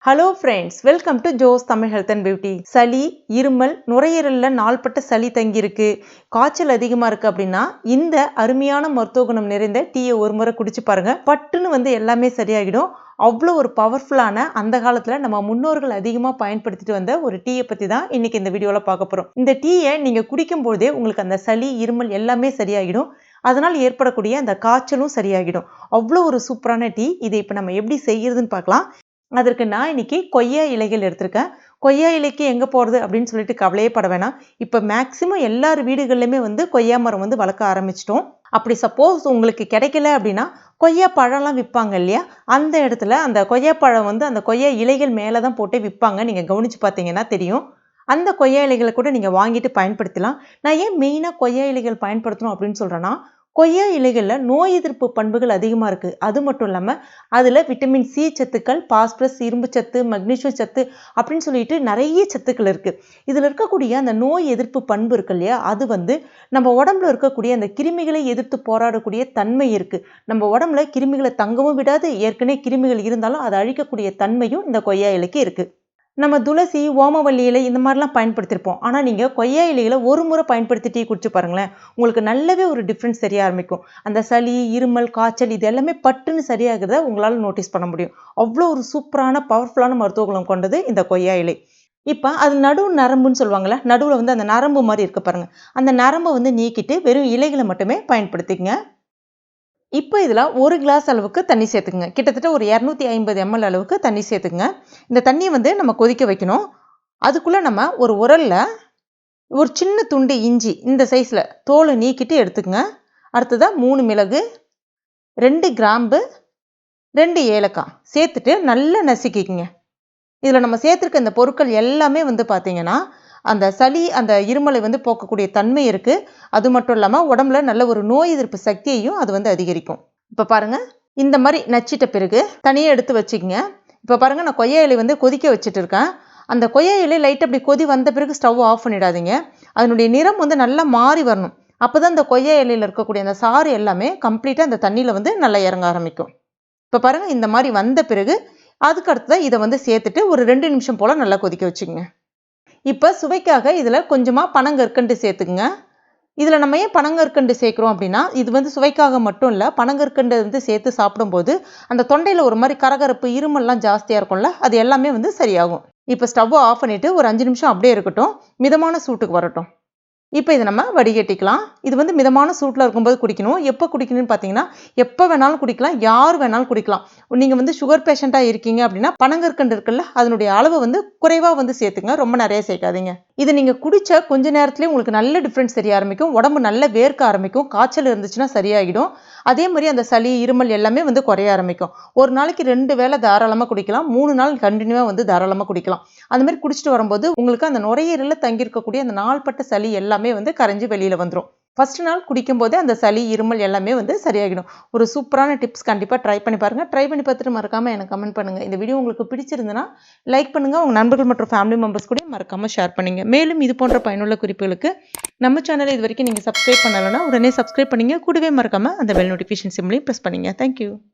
Hello friends, welcome to Jos Tamil health and beauty. சளி, இருமல், நுரையீரலில் நாள்பட்ட சளி தங்கியிருக்கு, காய்ச்சல் அதிகமாக இருக்குது அப்படின்னா இந்த அருமையான மருத்துவ குணம் நிறைந்த டீயை ஒரு முறை குடிச்சு பாருங்க. பட்டுன்னு எல்லாமே சரியாகிடும். அவ்வளோ ஒரு பவர்ஃபுல்லான, அந்த காலத்தில் நம்ம முன்னோர்கள் அதிகமாக பயன்படுத்திட்டு வந்த ஒரு டீயை பற்றி தான் இன்னைக்கு இந்த வீடியோவில் பார்க்க போகிறோம். இந்த டீயை நீங்கள் குடிக்கும்போதே உங்களுக்கு அந்த சளி, இருமல் எல்லாமே சரியாகிடும். அதனால் ஏற்படக்கூடிய அந்த காய்ச்சலும் சரியாகிடும். அவ்வளோ ஒரு சூப்பரான டீ. இதை இப்போ நம்ம எப்படி செய்கிறதுன்னு பார்க்கலாம். அதற்கு நான் இன்னைக்கு கொய்யா இலைகள் எடுத்திருக்கேன். கொய்யா இலைக்கு எங்கே போகிறது அப்படின்னு சொல்லிட்டு கவலையே பட வேணாம். இப்போ மேக்சிமம் எல்லார் வீடுகள்லையுமே கொய்யா மரம் வளர்க்க ஆரம்பிச்சிட்டோம். அப்படி சப்போஸ் உங்களுக்கு கிடைக்கல அப்படின்னா கொய்யா பழம்லாம் விற்பாங்க இல்லையா, அந்த இடத்துல அந்த கொய்யா பழம் அந்த கொய்யா இலைகள் மேலே தான் போட்டு விற்பாங்க. நீங்கள் கவனித்து பார்த்தீங்கன்னா தெரியும். அந்த கொய்யா இலைகளை கூட நீங்கள் வாங்கிட்டு பயன்படுத்தலாம். நான் ஏன் மெயினாக கொய்யா இலைகள் பயன்படுத்தணும் அப்படின்னு சொல்கிறேன்னா, கொய்யா இலைகளில் நோய் எதிர்ப்பு பண்புகள் அதிகமாக இருக்குது. அது மட்டும் இல்லாமல் அதில் விட்டமின் சி சத்துக்கள், பாஸ்பரஸ், இரும்பு சத்து, மக்னீசியம் சத்து அப்படின்னு சொல்லிட்டு நிறைய சத்துக்கள் இருக்குது. இதில் இருக்கக்கூடிய அந்த நோய் எதிர்ப்பு பண்பு இருக்கு இல்லையா, அது நம்ம உடம்புல இருக்கக்கூடிய அந்த கிருமிகளை எதிர்த்து போராடக்கூடிய தன்மை இருக்குது. நம்ம உடம்புல கிருமிகளை தங்கவும் விடாது, ஏற்கனவே கிருமிகள் இருந்தாலும் அதை அழிக்கக்கூடிய தன்மையும் இந்த கொய்யா இலைக்கு இருக்குது. நம்ம துளசி, ஓமவல்லி இலை இந்த மாதிரிலாம் பயன்படுத்தியிருப்போம். ஆனால் நீங்கள் கொய்யா இலைகளை ஒரு முறை பயன்படுத்தி டீ குடிச்சு பாருங்களேன், உங்களுக்கு நல்லாவே ஒரு டிஃப்ரென்ஸ் தெரிய ஆரம்பிக்கும். அந்த சளி, இருமல், காய்ச்சல் இது எல்லாமே பட்டுன்னு சரியாகிறத உங்களால் நோட்டீஸ் பண்ண முடியும். அவ்வளோ ஒரு சூப்பரான பவர்ஃபுல்லான மருத்துவ குணம் கொண்டது இந்த கொய்யா இலை. இப்போ அது நரம்புன்னு சொல்லுவாங்கள்ல, நடுவில் அந்த நரம்பு மாதிரி இருக்க பாருங்கள், அந்த நரம்பை நீக்கிட்டு வெறும் இலைகளை மட்டுமே பயன்படுத்திக்கங்க. இப்போ இதில் 1 கிளாஸ் அளவுக்கு தண்ணி சேர்த்துக்குங்க. கிட்டத்தட்ட ஒரு 250 ml அளவுக்கு தண்ணி சேர்த்துக்குங்க. இந்த தண்ணியை நம்ம கொதிக்க வைக்கணும். அதுக்குள்ளே நம்ம ஒரு உரலில் ஒரு சின்ன துண்டு இஞ்சி இந்த சைஸில் தோலை நீக்கிட்டு எடுத்துக்கங்க. அடுத்ததாக 3 மிளகு, 2 கிராம்பு, 2 ஏலக்காய் சேர்த்துட்டு நல்லா நசுக்கிக்குங்க. இதில் நம்ம சேர்த்துருக்க இந்த பொருட்கள் எல்லாமே பார்த்தீங்கன்னா அந்த சளி, அந்த இருமலை போக்கக்கூடிய தன்மை இருக்குது. அது மட்டும் இல்லாமல் உடம்புல நல்ல ஒரு நோய் எதிர்ப்பு சக்தியையும் அது அதிகரிக்கும். இப்போ பாருங்கள், இந்த மாதிரி நச்சிட்ட பிறகு தனியாக எடுத்து வச்சுக்கோங்க. இப்போ பாருங்கள், நான் கொய்யா இலை கொதிக்க வச்சுட்டு இருக்கேன். அந்த கொய்யா இலை லைட் அப்படி கொதி வந்த பிறகு ஸ்டவ் ஆஃப் பண்ணிடாதீங்க. அதனுடைய நிறம் நல்லா மாறி வரணும். அப்போ தான் அந்த கொய்யா இலையில் இருக்கக்கூடிய அந்த சாறு எல்லாமே கம்ப்ளீட்டாக அந்த தண்ணியில் நல்லா இறங்க ஆரம்பிக்கும். இப்போ பாருங்கள், இந்த மாதிரி வந்த பிறகு அதுக்கு அடுத்ததான் இதை சேர்த்துட்டு ஒரு 2 நிமிஷம் போல் நல்லா கொதிக்க வச்சுக்கோங்க. இப்போ சுவைக்காக இதில் கொஞ்சமாக பனங்கற்கண்டு சேர்த்துக்குங்க. இதில் நம்ம ஏன் பனங்கற்கண்டு சேர்க்குறோம் அப்படின்னா, இது சுவைக்காக மட்டும் இல்லை, பனங்கற்கண்டு சேர்த்து சாப்பிடும்போது அந்த தொண்டையில் ஒரு மாதிரி கரகரப்பு, இருமல்லாம் ஜாஸ்தியாக இருக்கும்ல, அது எல்லாமே சரியாகும். இப்போ ஸ்டவ்வை ஆஃப் பண்ணிவிட்டு ஒரு 5 நிமிஷம் அப்படியே இருக்கட்டும், மிதமான சூட்டுக்கு வரட்டும். இப்போ இதை நம்ம வடிகட்டிக்கலாம். இது மிதமான சூட்டில் இருக்கும்போது குடிக்கணும். எப்போ குடிக்கணும்னு பார்த்தீங்கன்னா, எப்போ வேணாலும் குடிக்கலாம், யார் வேணாலும் குடிக்கலாம். நீங்கள் சுகர் பேஷண்ட்டாக இருக்கீங்க அப்படின்னா பனங்கற்கண்டு இருக்குல்ல, அதனுடைய அளவு குறைவாக சேர்த்துங்க, ரொம்ப நிறைய சேர்க்காதீங்க. இதை நீங்கள் குடித்த கொஞ்ச நேரத்துலேயே உங்களுக்கு நல்ல டிஃப்ரென்ஸ் தெரிய ஆரம்பிக்கும். உடம்பு நல்ல வேர்க்க ஆரம்பிக்கும். காய்ச்சல் இருந்துச்சுன்னா சரியாகிடும். அதே மாதிரி அந்த சளி, இருமல் எல்லாமே குறைய ஆரம்பிக்கும். ஒரு நாளைக்கு 2 வேளை தாராளமாக குடிக்கலாம். 3 நாள் கண்டினியூவாக தாராளமாக குடிக்கலாம். அந்த மாதிரி குடிச்சிட்டு வரும்போது உங்களுக்கு அந்த நுரையீரலில் தங்கியிருக்கக்கூடிய அந்த நாள்பட்ட சளி எல்லாமே கரைஞ்சி வெளியில் வந்துடும். ஃபர்ஸ்ட் நாள் குடிக்கும் போது அந்த சளி, இருமல் எல்லாமே சரியாகிடும். ஒரு சூப்பரான டிப்ஸ், கண்டிப்பாக ட்ரை பண்ணி பாருங்கள். ட்ரை பண்ணி பார்த்துட்டு மறக்காமல் எனக்கு கமெண்ட் பண்ணுங்கள். இந்த வீடியோ உங்களுக்கு பிடிச்சிருந்ததுன்னா லைக் பண்ணுங்கள். உங்கள் நண்பர்கள் மற்றும் ஃபேமிலி மெம்பர்ஸ் கூட மறக்காமல் ஷேர் பண்ணுங்க. மேலும் இது போன்ற பயனுள்ள குறிப்புகளுக்கு நம்ம சேனலை இது வரைக்கும் நீங்கள் சப்ஸ்கிரைப் பண்ணலைன்னா உடனே சப்ஸ்கிரைப் பண்ணிங்க. கூடவே மறக்காமல் அந்த பெல் நோட்டிஃபிகேஷன் சிம்லையும் ப்ரெஸ் பண்ணுங்க. தேங்க்யூ.